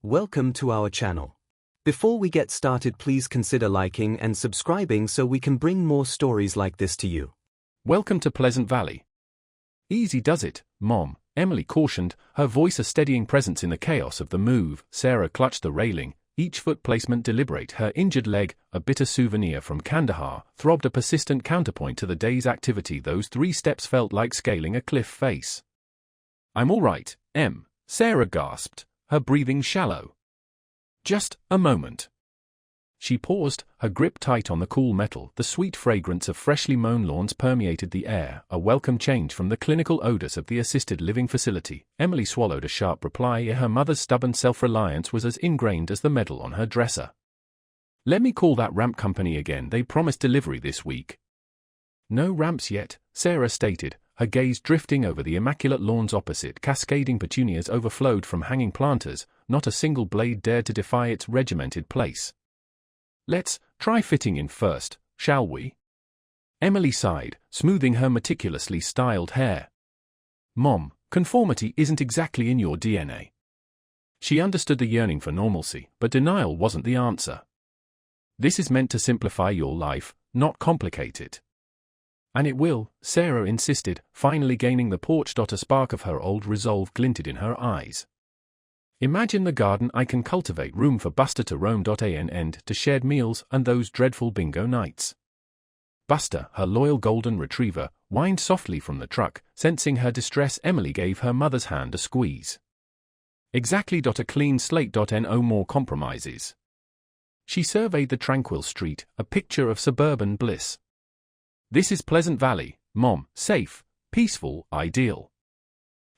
Welcome to our channel. Before we get started, please consider liking and subscribing so we can bring more stories like this to you. Welcome to Pleasant Valley. Easy does it, Mom, Emily cautioned, her voice a steadying presence in the chaos of the move. Sarah clutched the railing, each foot placement deliberate. Her injured leg, a bitter souvenir from Kandahar, throbbed a persistent counterpoint to the day's activity. Those 3 steps felt like scaling a cliff face. "I'm all right, Em," Sarah gasped, her breathing shallow. "Just a moment." She paused, her grip tight on the cool metal. The sweet fragrance of freshly mown lawns permeated the air, a welcome change from the clinical odors of the assisted living facility. Emily swallowed a sharp reply. Her mother's stubborn self-reliance was as ingrained as the medal on her dresser. "Let me call that ramp company again. They promised delivery this week." "No ramps yet," Sarah stated, her gaze drifting over the immaculate lawns opposite. Cascading petunias overflowed from hanging planters, not a single blade dared to defy its regimented place. "Let's try fitting in first, shall we?" Emily sighed, smoothing her meticulously styled hair. "Mom, conformity isn't exactly in your DNA." She understood the yearning for normalcy, but denial wasn't the answer. "This is meant to simplify your life, not complicate it." "And it will," Sarah insisted, finally gaining the porch. A spark of her old resolve glinted in her eyes. "Imagine the garden I can cultivate, room for Buster to roam. An end to shared meals and those dreadful bingo nights." Buster, her loyal golden retriever, whined softly from the truck. Sensing her distress, Emily gave her mother's hand a squeeze. "Exactly. A clean slate. No more compromises." She surveyed the tranquil street, a picture of suburban bliss. "This is Pleasant Valley, Mom, safe, peaceful, ideal."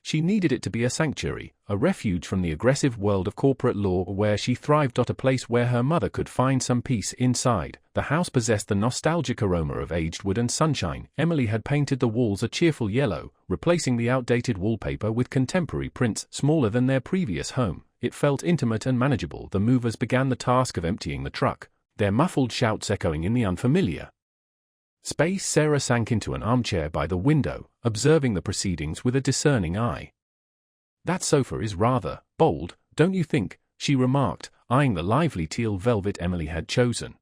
She needed it to be a sanctuary, a refuge from the aggressive world of corporate law where she thrived. A place where her mother could find some peace inside. The house possessed the nostalgic aroma of aged wood and sunshine. Emily had painted the walls a cheerful yellow, replacing the outdated wallpaper with contemporary prints. Smaller than their previous home, it felt intimate and manageable. The movers began the task of emptying the truck, their muffled shouts echoing in the unfamiliar space. Sarah sank into an armchair by the window, observing the proceedings with a discerning eye. "That sofa is rather bold, don't you think?" she remarked, eyeing the lively teal velvet Emily had chosen.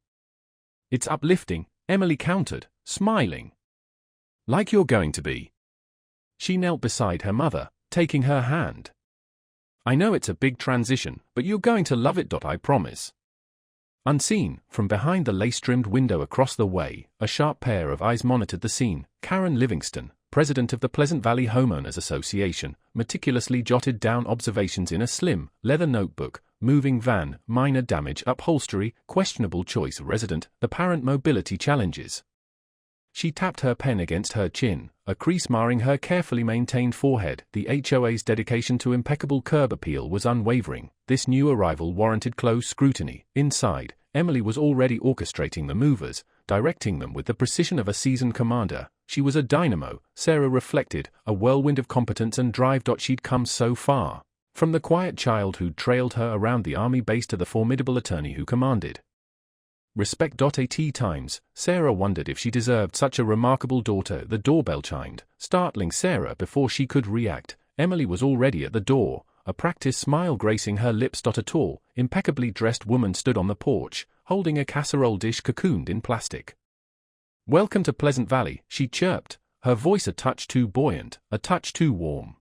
"It's uplifting," Emily countered, smiling. "Like you're going to be." She knelt beside her mother, taking her hand. "I know it's a big transition, but you're going to love it. I promise." Unseen, from behind the lace-trimmed window across the way, a sharp pair of eyes monitored the scene. Karen Livingston, president of the Pleasant Valley Homeowners Association, meticulously jotted down observations in a slim, leather notebook. Moving van, minor damage, upholstery, questionable choice. Resident, apparent mobility challenges. She tapped her pen against her chin, a crease marring her carefully maintained forehead. The HOA's dedication to impeccable curb appeal was unwavering. This new arrival warranted close scrutiny. Inside, Emily was already orchestrating the movers, directing them with the precision of a seasoned commander. She was a dynamo, Sarah reflected, a whirlwind of competence and drive. She'd come so far. From the quiet child who'd trailed her around the army base to the formidable attorney who commanded respect. At times, Sarah wondered if she deserved such a remarkable daughter. The doorbell chimed, startling Sarah before she could react. Emily was already at the door, a practiced smile gracing her lips. A tall, impeccably dressed woman stood on the porch, holding a casserole dish cocooned in plastic. "Welcome to Pleasant Valley," she chirped, her voice a touch too buoyant, a touch too warm.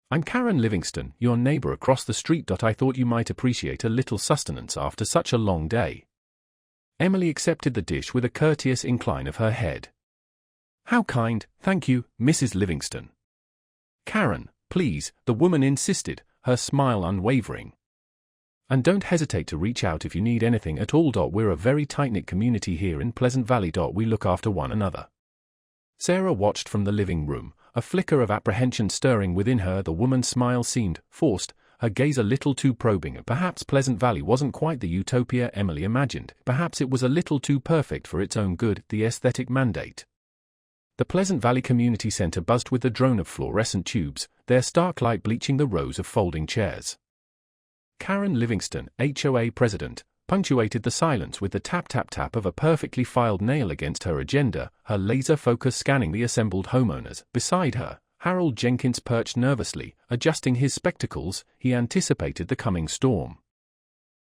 "I'm Karen Livingston, your neighbor across the street. I thought you might appreciate a little sustenance after such a long day." Emily accepted the dish with a courteous incline of her head. "How kind, thank you, Mrs. Livingston." "Karen, please," the woman insisted, her smile unwavering. "And don't hesitate to reach out if you need anything at all. We're a very tight-knit community here in Pleasant Valley. We look after one another." Sarah watched from the living room, a flicker of apprehension stirring within her. The woman's smile seemed forced, her gaze a little too probing. Perhaps Pleasant Valley wasn't quite the utopia Emily imagined. Perhaps it was a little too perfect for its own good, the aesthetic mandate. The Pleasant Valley Community Center buzzed with the drone of fluorescent tubes, their stark light bleaching the rows of folding chairs. Karen Livingston, HOA president, punctuated the silence with the tap-tap-tap of a perfectly filed nail against her agenda, her laser focus scanning the assembled homeowners. Beside her, Harold Jenkins perched nervously, adjusting his spectacles. He anticipated the coming storm.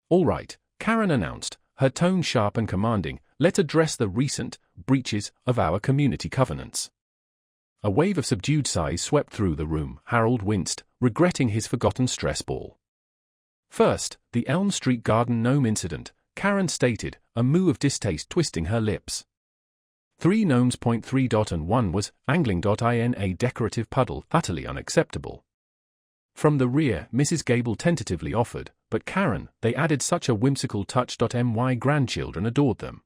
"All right," Karen announced, her tone sharp and commanding. "Let's address the recent breaches of our community covenants." A wave of subdued sighs swept through the room. Harold winced, regretting his forgotten stress ball. "First, the Elm Street Garden Gnome incident," Karen stated, a moue of distaste twisting her lips. 3 gnomes. 3. And 1 was angling. In a decorative puddle, utterly unacceptable. From the rear, Mrs. Gable tentatively offered, "But Karen, they added such a whimsical touch. My grandchildren adored them."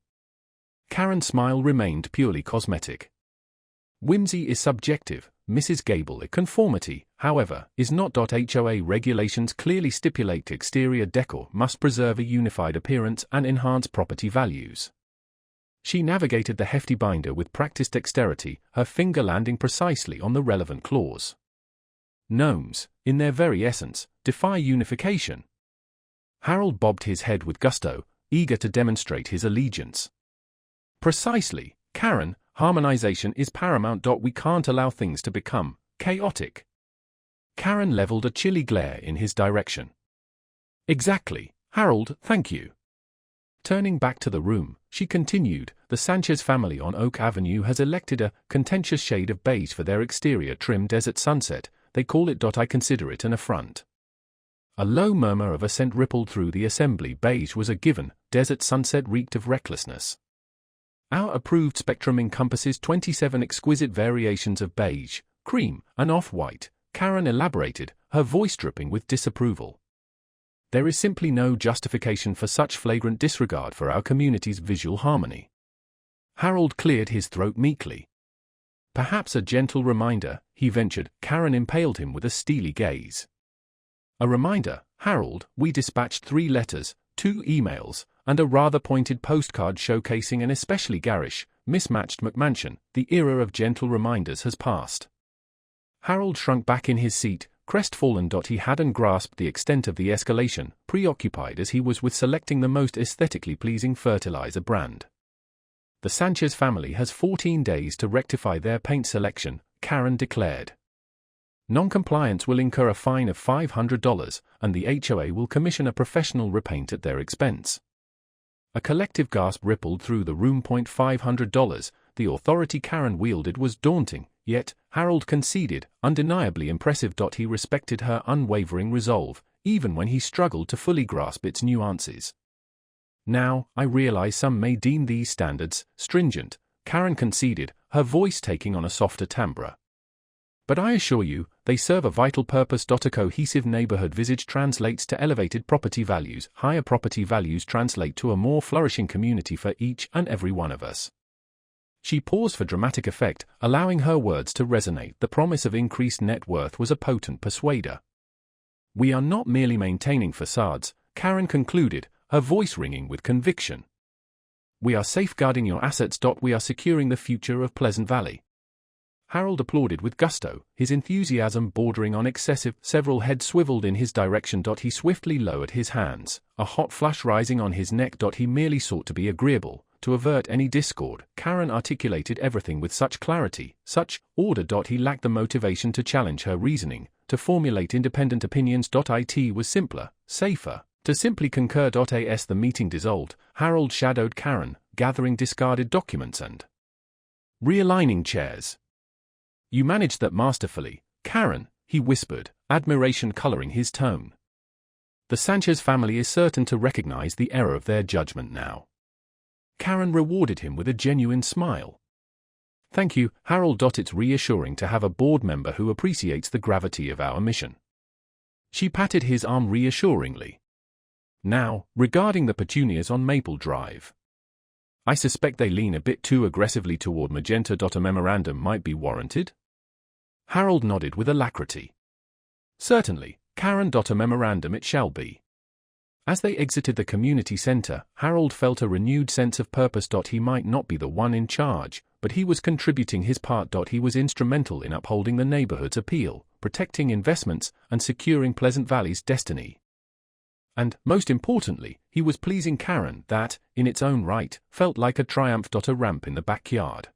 Karen's smile remained purely cosmetic. "Whimsy is subjective, Mrs. Gable. Conformity, however, is not. HOA regulations clearly stipulate exterior decor must preserve a unified appearance and enhance property values." She navigated the hefty binder with practiced dexterity, her finger landing precisely on the relevant clause. "Gnomes, in their very essence, defy unification." Harold bobbed his head with gusto, eager to demonstrate his allegiance. "Precisely, Karen, harmonization is paramount. We can't allow things to become chaotic." Karen leveled a chilly glare in his direction. "Exactly, Harold, thank you." Turning back to the room, she continued, "The Sanchez family on Oak Avenue has elected a contentious shade of beige for their exterior trim. Desert Sunset, they call it. I consider it an affront." A low murmur of assent rippled through the assembly. Beige was a given. Desert Sunset reeked of recklessness. "Our approved spectrum encompasses 27 exquisite variations of beige, cream, and off-white," Karen elaborated, her voice dripping with disapproval. "There is simply no justification for such flagrant disregard for our community's visual harmony." Harold cleared his throat meekly. "Perhaps a gentle reminder," he ventured. Karen impaled him with a steely gaze. "A reminder, Harold, we dispatched 3 letters, 2 emails, and a rather pointed postcard showcasing an especially garish, mismatched McMansion. The era of gentle reminders has passed." Harold shrunk back in his seat, crestfallen. He hadn't grasped the extent of the escalation, preoccupied as he was with selecting the most aesthetically pleasing fertilizer brand. "The Sanchez family has 14 days to rectify their paint selection," Karen declared. "Non-compliance will incur a fine of $500, and the HOA will commission a professional repaint at their expense." A collective gasp rippled through the room. $500, the authority Karen wielded was daunting, yet, Harold conceded, undeniably impressive. He respected her unwavering resolve, even when he struggled to fully grasp its nuances. "Now, I realize some may deem these standards stringent," Karen conceded, her voice taking on a softer timbre. "But I assure you, they serve a vital purpose. A cohesive neighborhood visage translates to elevated property values. Higher property values translate to a more flourishing community for each and every one of us." She paused for dramatic effect, allowing her words to resonate. The promise of increased net worth was a potent persuader. "We are not merely maintaining facades," Karen concluded, her voice ringing with conviction. "We are safeguarding your assets. We are securing the future of Pleasant Valley." Harold applauded with gusto, his enthusiasm bordering on excessive. Several heads swiveled in his direction. He swiftly lowered his hands, a hot flush rising on his neck. He merely sought to be agreeable, to avert any discord. Karen articulated everything with such clarity, such order. He lacked the motivation to challenge her reasoning, to formulate independent opinions. It was simpler, safer, to simply concur. As the meeting dissolved, Harold shadowed Karen, gathering discarded documents and realigning chairs. "You managed that masterfully, Karen," he whispered, admiration coloring his tone. "The Sanchez family is certain to recognize the error of their judgment now." Karen rewarded him with a genuine smile. "Thank you, Harold. It's reassuring to have a board member who appreciates the gravity of our mission." She patted his arm reassuringly. "Now, regarding the petunias on Maple Drive. I suspect they lean a bit too aggressively toward magenta. A memorandum might be warranted?" Harold nodded with alacrity. "Certainly, Karen. A memorandum it shall be." As they exited the community center, Harold felt a renewed sense of purpose. He might not be the one in charge, but he was contributing his part. He was instrumental in upholding the neighborhood's appeal, protecting investments, and securing Pleasant Valley's destiny. And, most importantly, he was pleasing Karen. That, in its own right, felt like a triumph. A ramp in the backyard.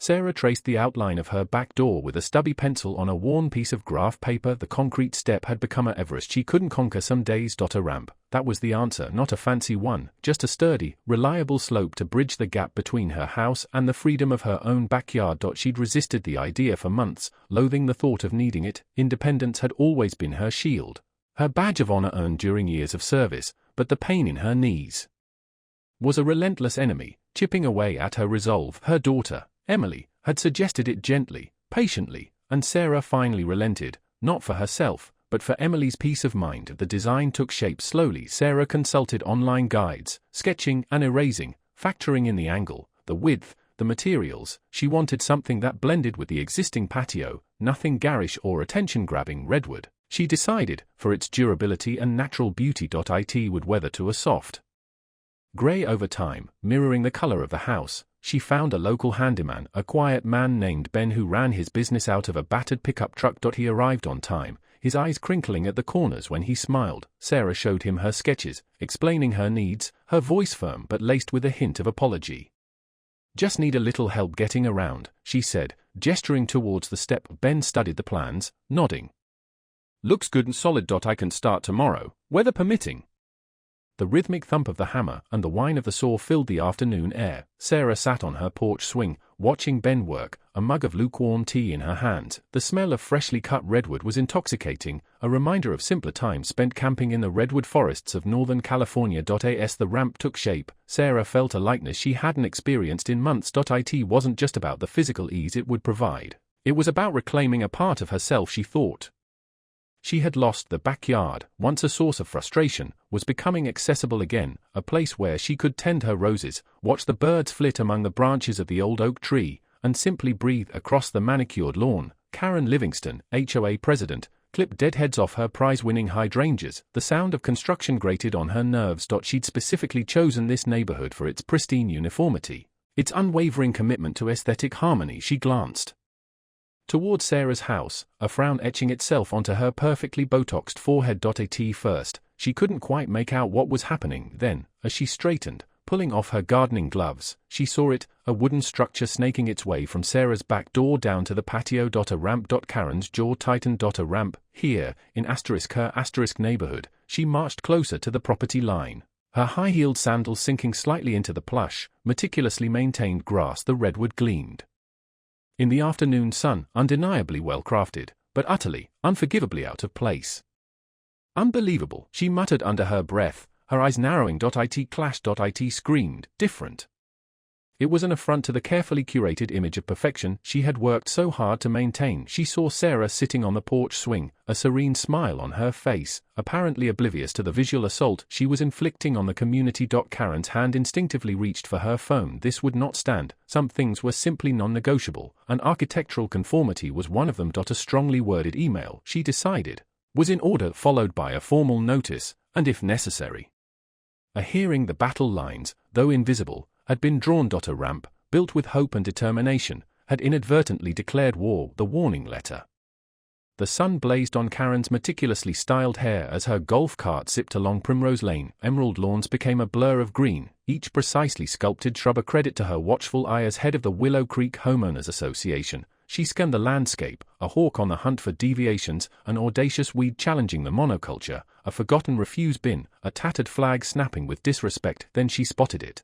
Sarah traced the outline of her back door with a stubby pencil on a worn piece of graph paper. The concrete step had become an Everest she couldn't conquer some days. A ramp, that was the answer, not a fancy one, just a sturdy, reliable slope to bridge the gap between her house and the freedom of her own backyard. She'd resisted the idea for months, loathing the thought of needing it. Independence had always been her shield, her badge of honor earned during years of service, but the pain in her knees was a relentless enemy, chipping away at her resolve. Her daughter, Emily, had suggested it gently, patiently, and Sarah finally relented, not for herself, but for Emily's peace of mind. The design took shape slowly. Sarah consulted online guides, sketching and erasing, factoring in the angle, the width, the materials. She wanted something that blended with the existing patio, nothing garish or attention-grabbing. Redwood, she decided, for its durability and natural beauty. It would weather to a soft grey over time, mirroring the color of the house. She found a local handyman, a quiet man named Ben who ran his business out of a battered pickup truck. He arrived on time, his eyes crinkling at the corners when he smiled. Sarah showed him her sketches, explaining her needs, her voice firm but laced with a hint of apology. "Just need a little help getting around," she said, gesturing towards the step. Ben studied the plans, nodding. "Looks good and solid. I can start tomorrow, weather permitting." The rhythmic thump of the hammer and the whine of the saw filled the afternoon air. Sarah sat on her porch swing, watching Ben work, a mug of lukewarm tea in her hands. The smell of freshly cut redwood was intoxicating, a reminder of simpler times spent camping in the redwood forests of Northern California. As the ramp took shape, Sarah felt a lightness she hadn't experienced in months. It wasn't just about the physical ease it would provide. It was about reclaiming a part of herself. She thought she had lost. The backyard, once a source of frustration, was becoming accessible again, a place where she could tend her roses, watch the birds flit among the branches of the old oak tree, and simply breathe. Across the manicured lawn, Karen Livingston, HOA president, clipped deadheads off her prize-winning hydrangeas. The sound of construction grated on her nerves. She'd specifically chosen this neighborhood for its pristine uniformity, its unwavering commitment to aesthetic harmony. She glanced toward Sarah's house, a frown etching itself onto her perfectly Botoxed forehead. At first, she couldn't quite make out what was happening. Then, as she straightened, pulling off her gardening gloves, she saw it, a wooden structure snaking its way from Sarah's back door down to the patio. A ramp. Karen's jaw tightened. A ramp, here, in her neighborhood. She marched closer to the property line, her high-heeled sandals sinking slightly into the plush, meticulously maintained grass. The redwood gleamed in the afternoon sun, undeniably well-crafted, but utterly, unforgivably out of place. "Unbelievable," she muttered under her breath, her eyes narrowing. It clashed. It screamed, different. It was an affront to the carefully curated image of perfection she had worked so hard to maintain. She saw Sarah sitting on the porch swing, a serene smile on her face, apparently oblivious to the visual assault she was inflicting on the community. Karen's hand instinctively reached for her phone. This would not stand. Some things were simply non-negotiable, and architectural conformity was one of them. A strongly worded email, she decided, was in order, followed by a formal notice, and if necessary, a hearing. The battle lines, though invisible, had been drawn. A ramp, built with hope and determination, had inadvertently declared war. The warning letter. The sun blazed on Karen's meticulously styled hair as her golf cart zipped along Primrose Lane. Emerald lawns became a blur of green, each precisely sculpted shrub. A credit to her watchful eye as head of the Willow Creek Homeowners Association. She scanned the landscape, a hawk on the hunt for deviations, an audacious weed challenging the monoculture, a forgotten refuse bin, a tattered flag snapping with disrespect. Then she spotted it.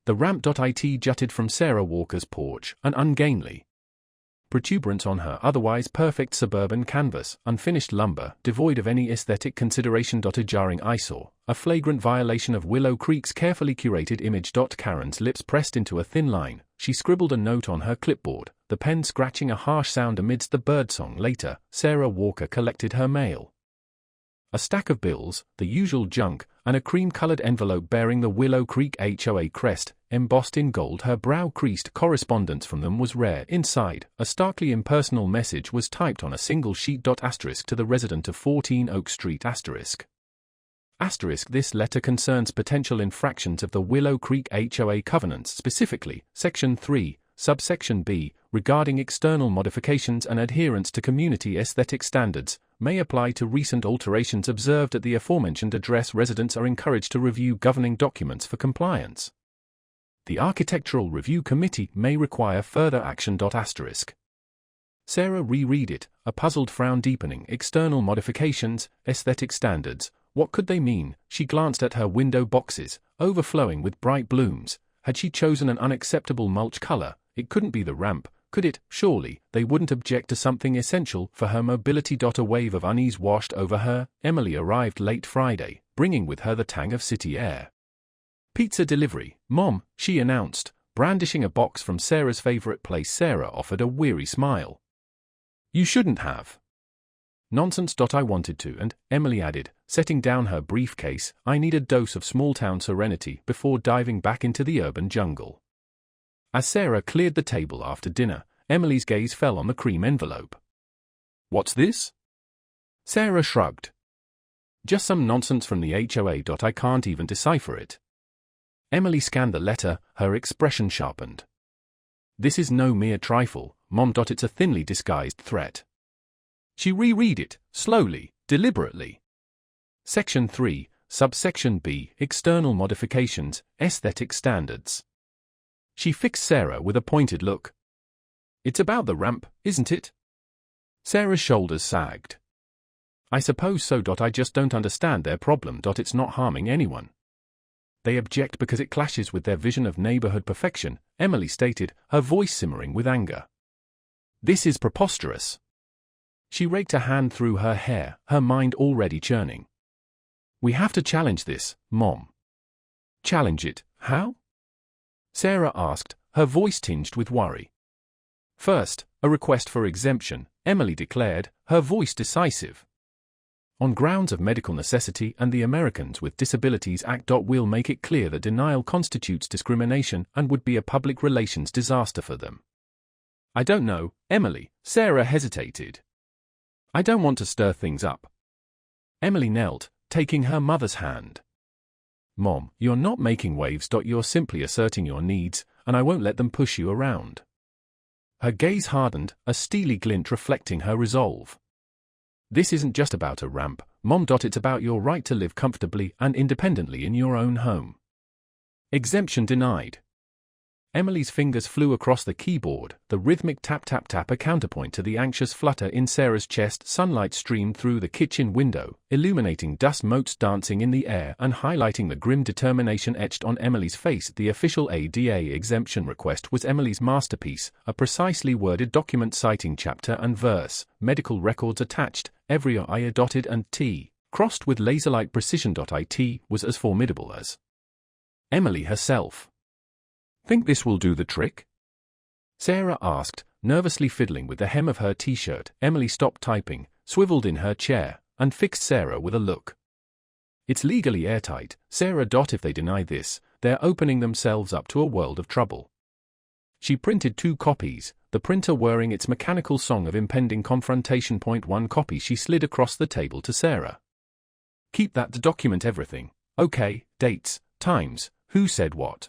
The ramp. It jutted from Sarah Walker's porch, an ungainly protuberance on her otherwise perfect suburban canvas, unfinished lumber, devoid of any aesthetic consideration. A jarring eyesore, a flagrant violation of Willow Creek's carefully curated image. Karen's lips pressed into a thin line. She scribbled a note on her clipboard, the pen scratching a harsh sound amidst the birdsong. Later, Sarah Walker collected her mail. A stack of bills, the usual junk, and a cream-colored envelope bearing the Willow Creek HOA crest, embossed in gold. Her brow creased. Correspondence from them was rare. Inside, a starkly impersonal message was typed on a single sheet. To the resident of 14 Oak Street. This letter concerns potential infractions of the Willow Creek HOA covenants, specifically, Section 3, Subsection B, regarding external modifications and adherence to community aesthetic standards, may apply to recent alterations observed at the aforementioned address. Residents are encouraged to review governing documents for compliance. The Architectural Review Committee may require further action. Sarah reread it, a puzzled frown deepening. External modifications, aesthetic standards. What could they mean? She glanced at her window boxes, overflowing with bright blooms. Had she chosen an unacceptable mulch color? It couldn't be the ramp, could it? Surely, they wouldn't object to something essential for her mobility. A wave of unease washed over her. Emily arrived late Friday, bringing with her the tang of city air. Pizza delivery, Mom, she announced, brandishing a box from Sarah's favorite place. Sarah offered a weary smile. You shouldn't have. Nonsense. I wanted to, and Emily added, setting down her briefcase, I need a dose of small-town serenity before diving back into the urban jungle. As Sarah cleared the table after dinner, Emily's gaze fell on the cream envelope. What's this? Sarah shrugged. Just some nonsense from the HOA. I can't even decipher it. Emily scanned the letter, her expression sharpened. This is no mere trifle, Mom. It's a thinly disguised threat. She reread it, slowly, deliberately. Section 3, Subsection B, External Modifications, Aesthetic Standards. She fixed Sarah with a pointed look. It's about the ramp, isn't it? Sarah's shoulders sagged. I suppose so. I just don't understand their problem. It's not harming anyone. They object because it clashes with their vision of neighborhood perfection, Emily stated, her voice simmering with anger. This is preposterous. She raked a hand through her hair, her mind already churning. We have to challenge this, Mom. Challenge it, how? Sarah asked, her voice tinged with worry. First, a request for exemption, Emily declared, her voice decisive. On grounds of medical necessity and the Americans with Disabilities Act. We'll make it clear that denial constitutes discrimination and would be a public relations disaster for them. I don't know, Emily, Sarah hesitated. I don't want to stir things up. Emily knelt, taking her mother's hand. Mom, you're not making waves. You're simply asserting your needs, and I won't let them push you around. Her gaze hardened, a steely glint reflecting her resolve. This isn't just about a ramp, Mom. It's about your right to live comfortably and independently in your own home. Exemption denied. Emily's fingers flew across the keyboard, the rhythmic tap-tap-tap a counterpoint to the anxious flutter in Sarah's chest. Sunlight streamed through the kitchen window, illuminating dust motes dancing in the air and highlighting the grim determination etched on Emily's face. The official ADA exemption request was Emily's masterpiece, a precisely worded document citing chapter and verse, medical records attached, every I dotted and T, crossed with laser-like precision. It was as formidable as Emily herself. Think this will do the trick? Sarah asked, nervously fiddling with the hem of her t-shirt. Emily stopped typing, swiveled in her chair, and fixed Sarah with a look. It's legally airtight, Sarah. If they deny this, they're opening themselves up to a world of trouble. She printed 2 copies, the printer whirring its mechanical song of impending confrontation. 1 copy she slid across the table to Sarah. Keep that to document everything. Okay, dates, times, who said what.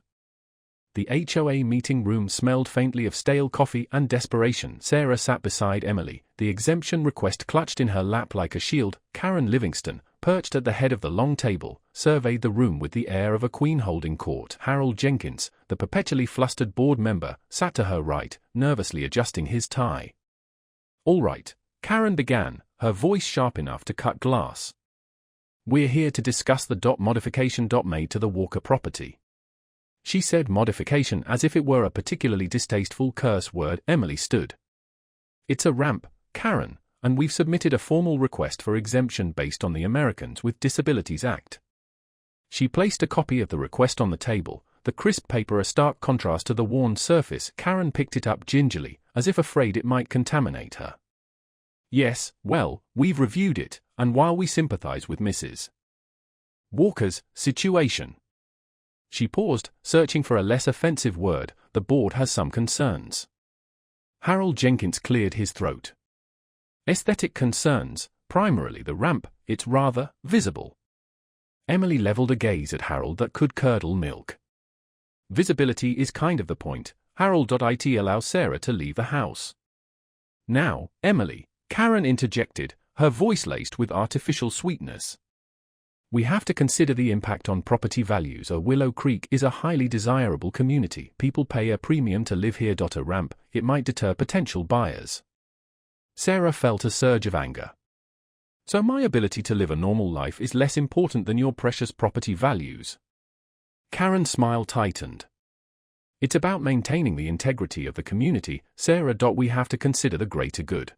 The HOA meeting room smelled faintly of stale coffee and desperation. Sarah sat beside Emily, the exemption request clutched in her lap like a shield. Karen Livingston, perched at the head of the long table, surveyed the room with the air of a queen holding court. Harold Jenkins, the perpetually flustered board member, sat to her right, nervously adjusting his tie. All right, Karen began, her voice sharp enough to cut glass. We're here to discuss the modification made to the Walker property. She said modification as if it were a particularly distasteful curse word. Emily stood. It's a ramp, Karen, and we've submitted a formal request for exemption based on the Americans with Disabilities Act. She placed a copy of the request on the table, the crisp paper a stark contrast to the worn surface. Karen picked it up gingerly, as if afraid it might contaminate her. Yes, well, we've reviewed it, and while we sympathize with Mrs. Walker's situation. She paused, searching for a less offensive word. The board has some concerns. Harold Jenkins cleared his throat. Aesthetic concerns, primarily the ramp, it's rather visible. Emily leveled a gaze at Harold that could curdle milk. Visibility is kind of the point. Harold. It allows Sarah to leave the house. Now, Emily, Karen interjected, her voice laced with artificial sweetness. We have to consider the impact on property values. Willow Creek is a highly desirable community. People pay a premium to live here. A ramp, it might deter potential buyers. Sarah felt a surge of anger. So my ability to live a normal life is less important than your precious property values? Karen's smile tightened. It's about maintaining the integrity of the community, Sarah. We have to consider the greater good.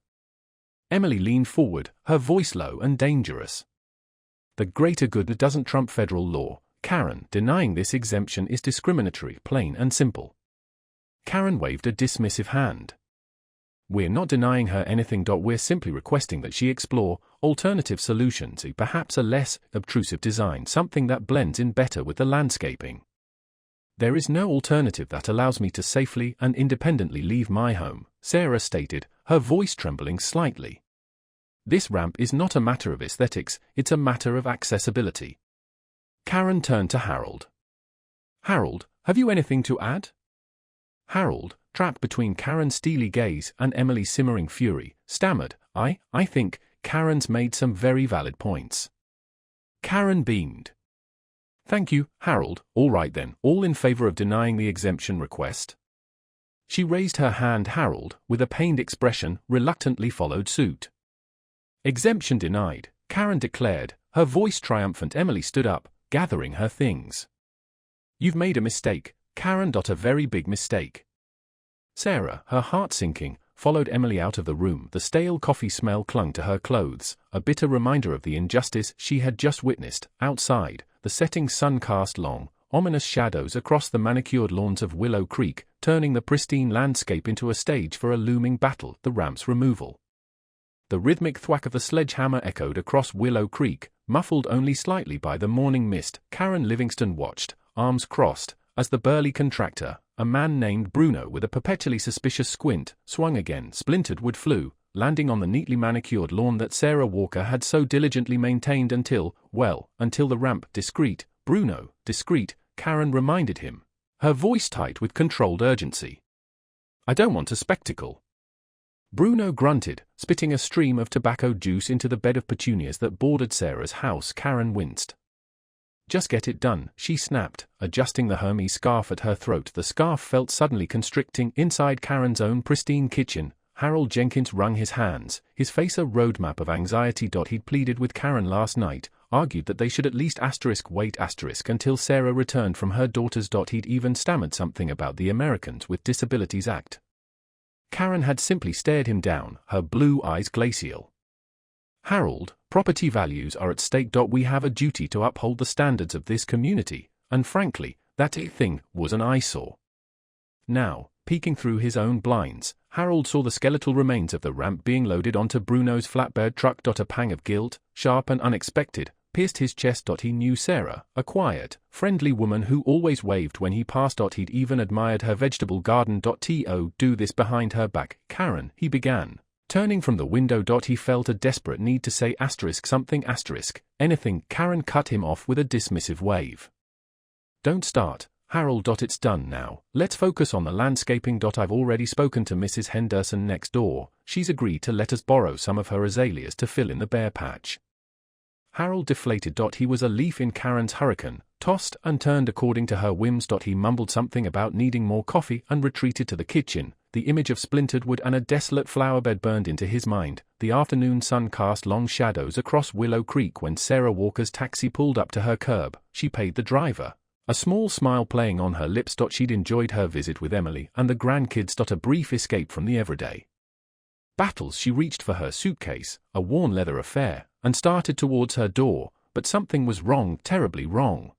Emily leaned forward, her voice low and dangerous. The greater good doesn't trump federal law, Karen. Denying this exemption is discriminatory, plain and simple. Karen waved a dismissive hand. We're not denying her anything. We're simply requesting that she explore alternative solutions, perhaps a less obtrusive design, something that blends in better with the landscaping. There is no alternative that allows me to safely and independently leave my home, Sarah stated, her voice trembling slightly. This ramp is not a matter of aesthetics, it's a matter of accessibility. Karen turned to Harold. Harold, have you anything to add? Harold, trapped between Karen's steely gaze and Emily's simmering fury, stammered, I think Karen's made some very valid points. Karen beamed. Thank you, Harold. All right then, all in favor of denying the exemption request? She raised her hand. Harold, with a pained expression, reluctantly followed suit. Exemption denied, Karen declared, her voice triumphant. Emily stood up, gathering her things. You've made a mistake, Karen. A very big mistake. Sarah, her heart sinking, followed Emily out of the room. The stale coffee smell clung to her clothes, a bitter reminder of the injustice she had just witnessed. Outside, the setting sun cast long, ominous shadows across the manicured lawns of Willow Creek, turning the pristine landscape into a stage for a looming battle, the ramp's removal. The rhythmic thwack of the sledgehammer echoed across Willow Creek, muffled only slightly by the morning mist. Karen Livingston watched, arms crossed, as the burly contractor, a man named Bruno with a perpetually suspicious squint, swung again. Splintered wood flew, landing on the neatly manicured lawn that Sarah Walker had so diligently maintained until the ramp. Discreet, Bruno, discreet, Karen reminded him, her voice tight with controlled urgency. I don't want a spectacle. Bruno grunted, spitting a stream of tobacco juice into the bed of petunias that bordered Sarah's house. Karen winced. Just get it done, she snapped, adjusting the Hermes scarf at her throat. The scarf felt suddenly constricting. Inside Karen's own pristine kitchen, Harold Jenkins wrung his hands, his face a roadmap of anxiety. He'd pleaded with Karen last night, argued that they should at least wait until Sarah returned from her daughters. He'd even stammered something about the Americans with Disabilities Act. Karen had simply stared him down, her blue eyes glacial. Harold, property values are at stake. We have a duty to uphold the standards of this community, and frankly, that thing was an eyesore. Now, peeking through his own blinds, Harold saw the skeletal remains of the ramp being loaded onto Bruno's flatbed truck. A pang of guilt, sharp and unexpected, pierced his chest. He knew Sarah, a quiet, friendly woman who always waved when he passed. He'd even admired her vegetable garden. To do this behind her back, Karen, he began. Turning from the window. He felt a desperate need to say something anything. Karen cut him off with a dismissive wave. Don't start, Harold. It's done now, let's focus on the landscaping. I've already spoken to Mrs. Henderson next door, she's agreed to let us borrow some of her azaleas to fill in the bare patch. Harold deflated. He was a leaf in Karen's hurricane, tossed and turned according to her whims. He mumbled something about needing more coffee and retreated to the kitchen. The image of splintered wood and a desolate flowerbed burned into his mind. The afternoon sun cast long shadows across Willow Creek when Sarah Walker's taxi pulled up to her curb. She paid the driver, a small smile playing on her lips. She'd enjoyed her visit with Emily and the grandkids. A brief escape from the everyday battles. She reached for her suitcase, a worn leather affair, and started towards her door, but something was wrong, terribly wrong.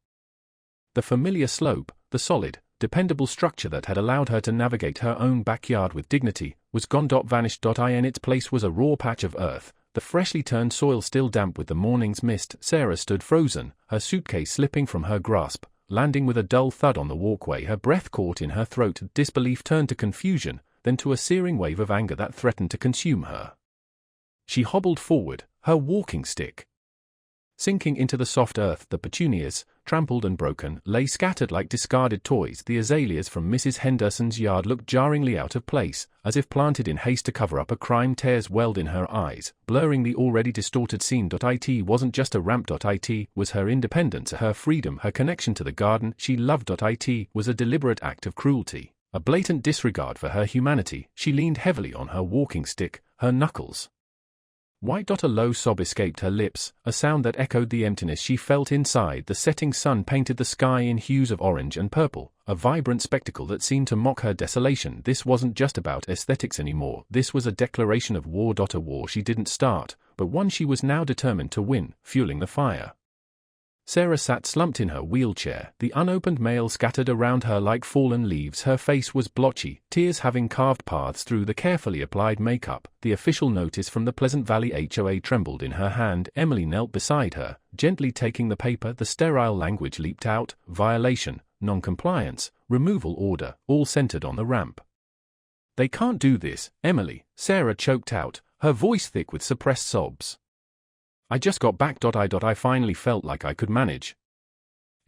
The familiar slope, the solid, dependable structure that had allowed her to navigate her own backyard with dignity, was gone. Vanished. In its place was a raw patch of earth, the freshly turned soil still damp with the morning's mist. Sarah stood frozen, her suitcase slipping from her grasp, landing with a dull thud on the walkway. Her breath caught in her throat. Disbelief turned to confusion, then to a searing wave of anger that threatened to consume her. She hobbled forward, her walking stick sinking into the soft earth. The petunias, trampled and broken, lay scattered like discarded toys. The azaleas from Mrs. Henderson's yard looked jarringly out of place, as if planted in haste to cover up a crime. Tears welled in her eyes, blurring the already distorted scene. It wasn't just a ramp. It was her independence, her freedom, her connection to the garden she loved. It was a deliberate act of cruelty, a blatant disregard for her humanity. She leaned heavily on her walking stick, her knuckles white. A low sob escaped her lips, a sound that echoed the emptiness she felt inside. The setting sun painted the sky in hues of orange and purple, a vibrant spectacle that seemed to mock her desolation. This wasn't just about aesthetics anymore. This was a declaration of war. A war she didn't start, but one she was now determined to win, fueling the fire. Sarah sat slumped in her wheelchair, the unopened mail scattered around her like fallen leaves. Her face was blotchy, tears having carved paths through the carefully applied makeup. The official notice from the Pleasant Valley HOA trembled in her hand. Emily knelt beside her, gently taking the paper. The sterile language leaped out: violation, non-compliance, removal order, all centered on the ramp. "They can't do this, Emily," Sarah choked out, her voice thick with suppressed sobs. "I just got back. I finally felt like I could manage."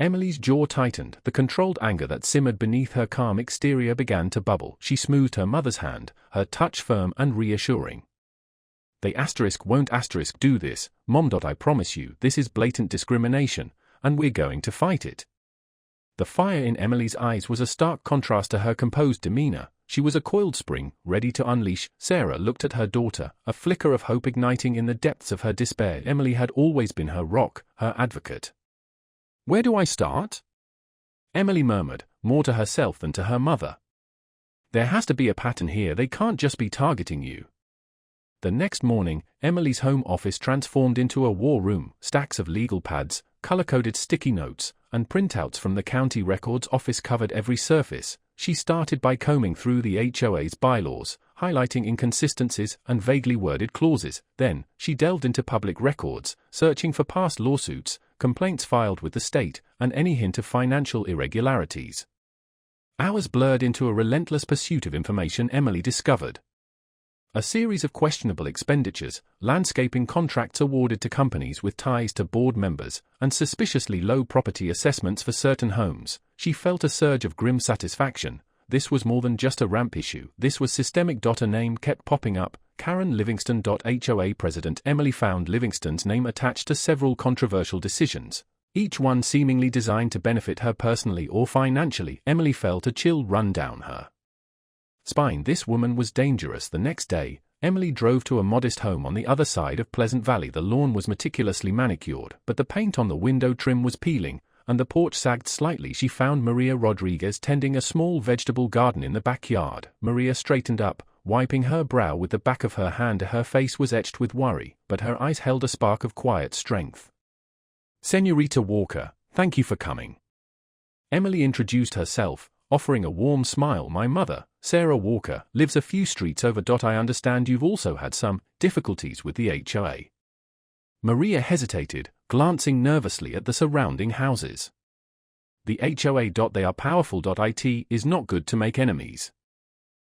Emily's jaw tightened. The controlled anger that simmered beneath her calm exterior began to bubble. She smoothed her mother's hand, her touch firm and reassuring. "They won't do this, Mom. I promise you, this is blatant discrimination, and we're going to fight it." The fire in Emily's eyes was a stark contrast to her composed demeanor. She was a coiled spring, ready to unleash. Sarah looked at her daughter, a flicker of hope igniting in the depths of her despair. Emily had always been her rock, her advocate. "Where do I start?" Emily murmured, more to herself than to her mother. "There has to be a pattern here. They can't just be targeting you." The next morning, Emily's home office transformed into a war room. Stacks of legal pads, color-coded sticky notes, and printouts from the county records office covered every surface. She started by combing through the HOA's bylaws, highlighting inconsistencies and vaguely worded clauses. Then, she delved into public records, searching for past lawsuits, complaints filed with the state, and any hint of financial irregularities. Hours blurred into a relentless pursuit of information. Emily discovered a series of questionable expenditures, landscaping contracts awarded to companies with ties to board members, and suspiciously low property assessments for certain homes. She felt a surge of grim satisfaction. This was more than just a ramp issue. This was systemic. A name kept popping up: Karen Livingston. HOA president. Emily found Livingston's name attached to several controversial decisions, each one seemingly designed to benefit her personally or financially. Emily felt a chill run down her spine. This woman was dangerous. The next day, Emily drove to a modest home on the other side of Pleasant Valley. The lawn was meticulously manicured, but the paint on the window trim was peeling, and the porch sagged slightly. She found Maria Rodriguez tending a small vegetable garden in the backyard. Maria straightened up, wiping her brow with the back of her hand. Her face was etched with worry, but her eyes held a spark of quiet strength. "Senorita Walker, thank you for coming." Emily introduced herself, offering a warm smile. "My mother, Sarah Walker, lives a few streets over. I understand you've also had some difficulties with the HOA." Maria hesitated, glancing nervously at the surrounding houses. "The HOA. They are powerful. It is not good to make enemies."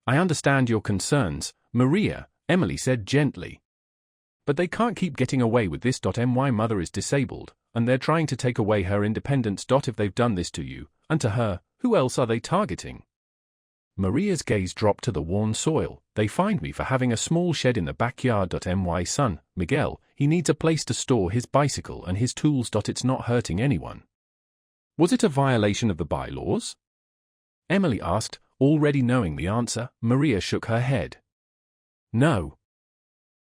"I understand your concerns, Maria," Emily said gently. "But they can't keep getting away with this. My mother is disabled, and they're trying to take away her independence. If they've done this to you, and to her, who else are they targeting?" Maria's gaze dropped to the worn soil. "They fined me for having a small shed in the backyard. My son, Miguel, he needs a place to store his bicycle and his tools. It's not hurting anyone." "Was it a violation of the bylaws?" Emily asked, already knowing the answer. Maria shook her head. "No.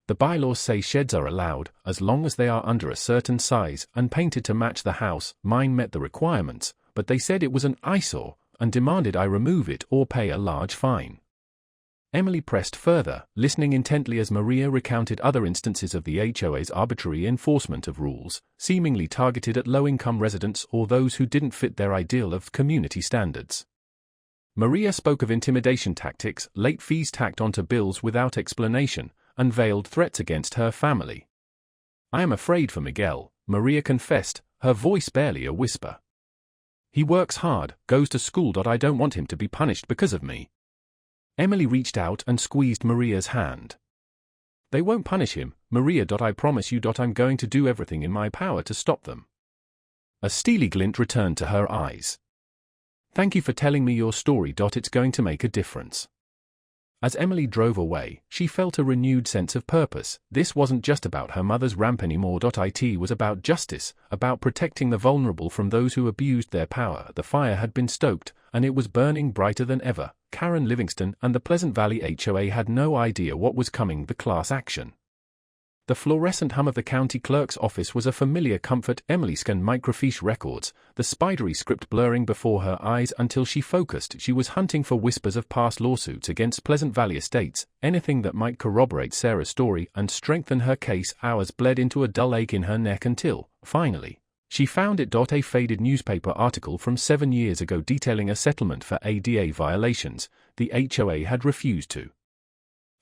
The bylaws say sheds are allowed, as long as they are under a certain size and painted to match the house. Mine met the requirements, but they said it was an eyesore and demanded I remove it or pay a large fine." Emily pressed further, listening intently as Maria recounted other instances of the HOA's arbitrary enforcement of rules, seemingly targeted at low-income residents or those who didn't fit their ideal of community standards. Maria spoke of intimidation tactics, late fees tacked onto bills without explanation, and veiled threats against her family. "I am afraid for Miguel," Maria confessed, her voice barely a whisper. "He works hard, goes to school. I don't want him to be punished because of me." Emily reached out and squeezed Maria's hand. "They won't punish him, Maria. I promise you. I'm going to do everything in my power to stop them." A steely glint returned to her eyes. Thank you for telling me your story. It's going to make a difference. As Emily drove away, she felt a renewed sense of purpose. This wasn't just about her mother's ramp anymore. It was about justice, about protecting the vulnerable from those who abused their power. The fire had been stoked, and it was burning brighter than ever. Karen Livingston and the Pleasant Valley HOA had no idea what was coming. The class action. The fluorescent hum of the county clerk's office was a familiar comfort. Emily scanned microfiche records, the spidery script blurring before her eyes until she focused. She was hunting for whispers of past lawsuits against Pleasant Valley estates, anything that might corroborate Sarah's story and strengthen her case. Hours bled into a dull ache in her neck until, finally, she found it. A faded newspaper article from 7 years ago detailing a settlement for ADA violations. The HOA had refused to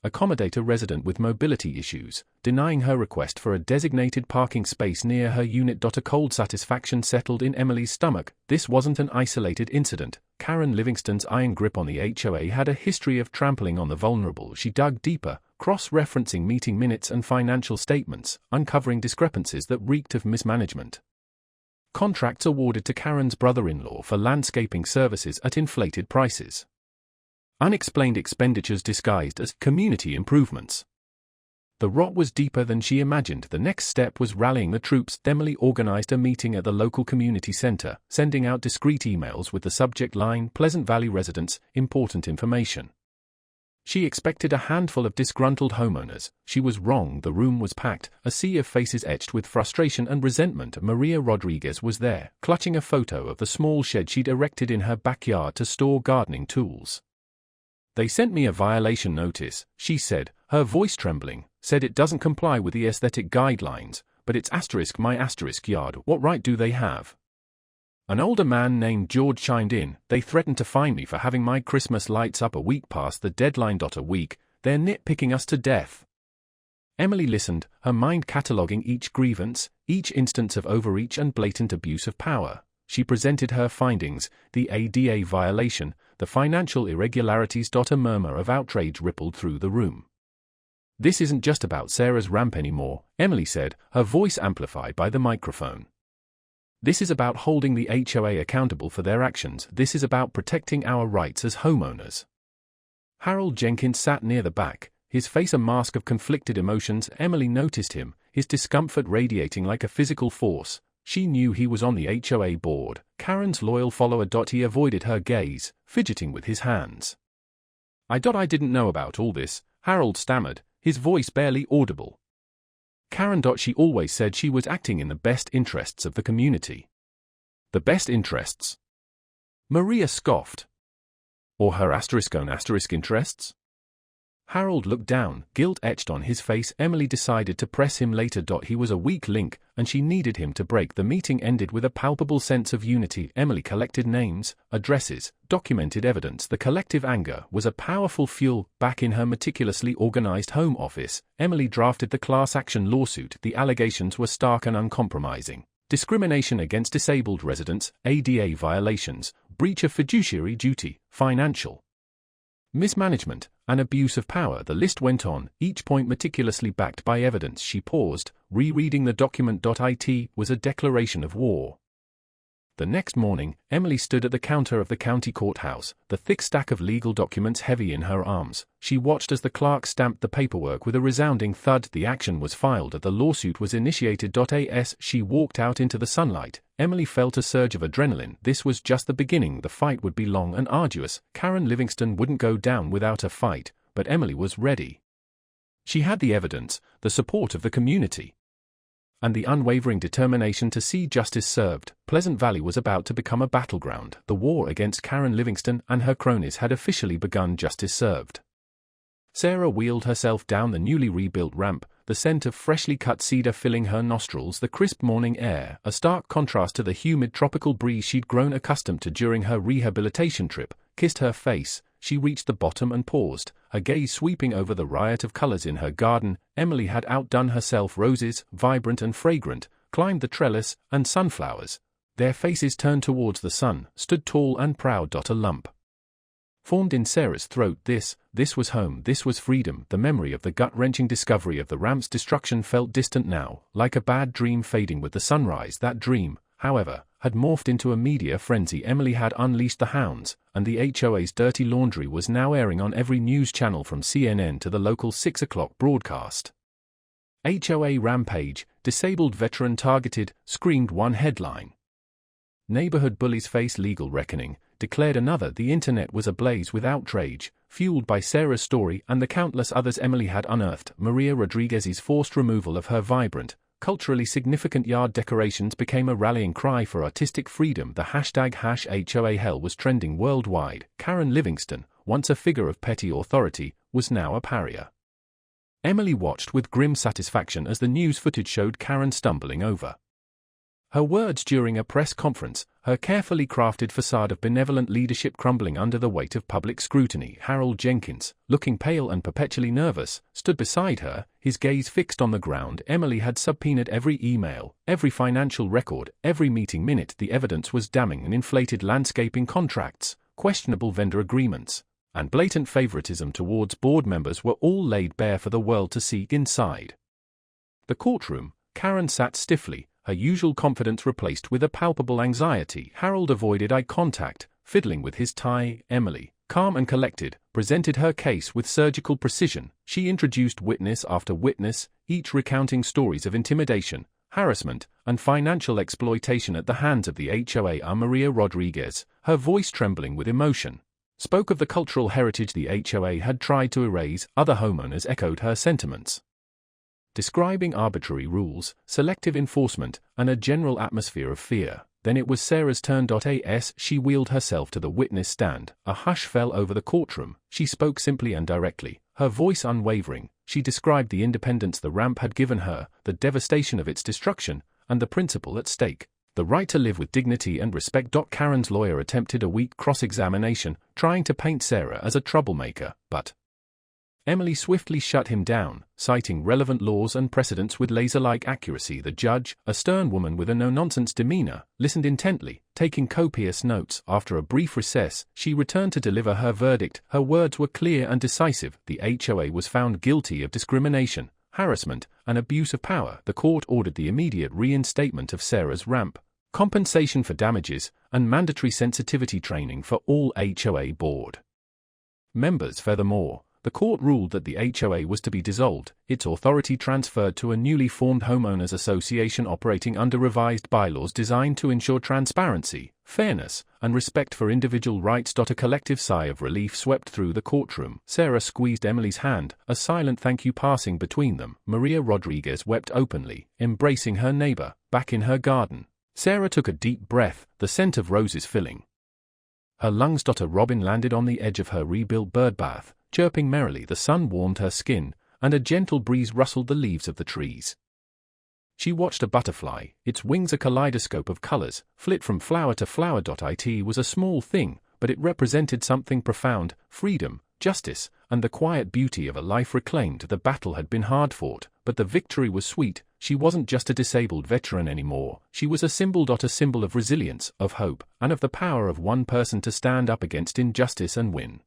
accommodate a resident with mobility issues, denying her request for a designated parking space near her unit. A cold satisfaction settled in Emily's stomach. This wasn't an isolated incident. Karen Livingston's iron grip on the HOA had a history of trampling on the vulnerable. She dug deeper, cross-referencing meeting minutes and financial statements, uncovering discrepancies that reeked of mismanagement. Contracts awarded to Karen's brother-in-law for landscaping services at inflated prices. Unexplained expenditures disguised as community improvements. The rot was deeper than she imagined. The next step was rallying the troops. Emily organized a meeting at the local community center, sending out discreet emails with the subject line, Pleasant Valley residents, important information. She expected a handful of disgruntled homeowners. She was wrong. The room was packed, a sea of faces etched with frustration and resentment. Maria Rodriguez was there, clutching a photo of the small shed she'd erected in her backyard to store gardening tools. They sent me a violation notice, she said, her voice trembling, said it doesn't comply with the aesthetic guidelines, but it's my yard. What right do they have? An older man named George chimed in. They threatened to fine me for having my Christmas lights up a week past the deadline. A week, they're nitpicking us to death. Emily listened, her mind cataloguing each grievance, each instance of overreach and blatant abuse of power. She presented her findings, the ADA violation, the financial irregularities. A murmur of outrage rippled through the room. This isn't just about Sarah's ramp anymore, Emily said, her voice amplified by the microphone. This is about holding the HOA accountable for their actions. This is about protecting our rights as homeowners. Harold Jenkins sat near the back, his face a mask of conflicted emotions. Emily noticed him, his discomfort radiating like a physical force. She knew he was on the HOA board, Karen's loyal follower. He avoided her gaze, fidgeting with his hands. I didn't know about all this, Harold stammered, his voice barely audible. Karen. She always said she was acting in the best interests of the community. The best interests? Maria scoffed. Or her own interests? Harold looked down, guilt etched on his face. Emily decided to press him later. He was a weak link, and she needed him to break. The meeting ended with a palpable sense of unity. Emily collected names, addresses, documented evidence. The collective anger was a powerful fuel. Back in her meticulously organized home office, Emily drafted the class action lawsuit. The allegations were stark and uncompromising. Discrimination against disabled residents, ADA violations, breach of fiduciary duty, financial mismanagement, and abuse of power. The list went on, each point meticulously backed by evidence. She paused, rereading the document. It was a declaration of war. The next morning, Emily stood at the counter of the county courthouse, the thick stack of legal documents heavy in her arms. She watched as the clerk stamped the paperwork with a resounding thud. The action was filed. The lawsuit was initiated. As she walked out into the sunlight, Emily felt a surge of adrenaline. This was just the beginning. The fight would be long and arduous. Karen Livingston wouldn't go down without a fight, but Emily was ready. She had the evidence, the support of the community, and the unwavering determination to see justice served. Pleasant Valley was about to become a battleground. The war against Karen Livingston and her cronies had officially begun. Justice served. Sarah wheeled herself down the newly rebuilt ramp, the scent of freshly cut cedar filling her nostrils. The crisp morning air, a stark contrast to the humid tropical breeze she'd grown accustomed to during her rehabilitation trip, kissed her face. She reached the bottom and paused, her gaze sweeping over the riot of colors in her garden. Emily had outdone herself. Roses, vibrant and fragrant, climbed the trellis, and sunflowers, their faces turned towards the sun, stood tall and proud. A lump formed in Sarah's throat. This was home. This was freedom. The memory of the gut-wrenching discovery of the ramp's destruction felt distant now, like a bad dream fading with the sunrise. That dream, however, had morphed into a media frenzy. Emily had unleashed the hounds, and the HOA's dirty laundry was now airing on every news channel from CNN to the local 6 o'clock broadcast. HOA rampage, disabled veteran targeted, screamed one headline. Neighborhood bullies face legal reckoning, declared another. The internet was ablaze with outrage, fueled by Sarah's story and the countless others Emily had unearthed. Maria Rodriguez's forced removal of her vibrant, culturally significant yard decorations became a rallying cry for artistic freedom. The hashtag #HOAHell was trending worldwide. Karen Livingston, once a figure of petty authority, was now a pariah. Emily watched with grim satisfaction as the news footage showed Karen stumbling over her words during a press conference, her carefully crafted facade of benevolent leadership crumbling under the weight of public scrutiny. Harold Jenkins, looking pale and perpetually nervous, stood beside her, his gaze fixed on the ground. Emily had subpoenaed every email, every financial record, every meeting minute. The evidence was damning. And inflated landscaping contracts, questionable vendor agreements, and blatant favoritism towards board members were all laid bare for the world to see. Inside the courtroom, Karen sat stiffly, her usual confidence replaced with a palpable anxiety. Harold avoided eye contact, fiddling with his tie. Emily, calm and collected, presented her case with surgical precision. She introduced witness after witness, each recounting stories of intimidation, harassment, and financial exploitation at the hands of the HOA. Maria Rodriguez, her voice trembling with emotion, spoke of the cultural heritage the HOA had tried to erase. Other homeowners echoed her sentiments, describing arbitrary rules, selective enforcement, and a general atmosphere of fear. Then it was Sarah's turn. As she wheeled herself to the witness stand, a hush fell over the courtroom. She spoke simply and directly, her voice unwavering. She described the independence the ramp had given her, the devastation of its destruction, and the principle at stake, the right to live with dignity and respect. Karen's lawyer attempted a weak cross-examination, trying to paint Sarah as a troublemaker, but Emily swiftly shut him down, citing relevant laws and precedents with laser-like accuracy. The judge, a stern woman with a no-nonsense demeanor, listened intently, taking copious notes. After a brief recess, she returned to deliver her verdict. Her words were clear and decisive. The HOA was found guilty of discrimination, harassment, and abuse of power. The court ordered the immediate reinstatement of Sarah's ramp, compensation for damages, and mandatory sensitivity training for all HOA board members. Furthermore, the court ruled that the HOA was to be dissolved, its authority transferred to a newly formed homeowners association operating under revised bylaws designed to ensure transparency, fairness, and respect for individual rights. A collective sigh of relief swept through the courtroom. Sarah squeezed Emily's hand, a silent thank you passing between them. Maria Rodriguez wept openly, embracing her neighbor, back in her garden. Sarah took a deep breath, the scent of roses filling her lungs. A robin landed on the edge of her rebuilt birdbath, chirping merrily. The sun warmed her skin, and a gentle breeze rustled the leaves of the trees. She watched a butterfly, its wings a kaleidoscope of colors, flit from flower to flower. It was a small thing, but it represented something profound: freedom, justice, and the quiet beauty of a life reclaimed. The battle had been hard-fought, but the victory was sweet. She wasn't just a disabled veteran anymore. She was a symbol. A symbol of resilience, of hope, and of the power of one person to stand up against injustice and win.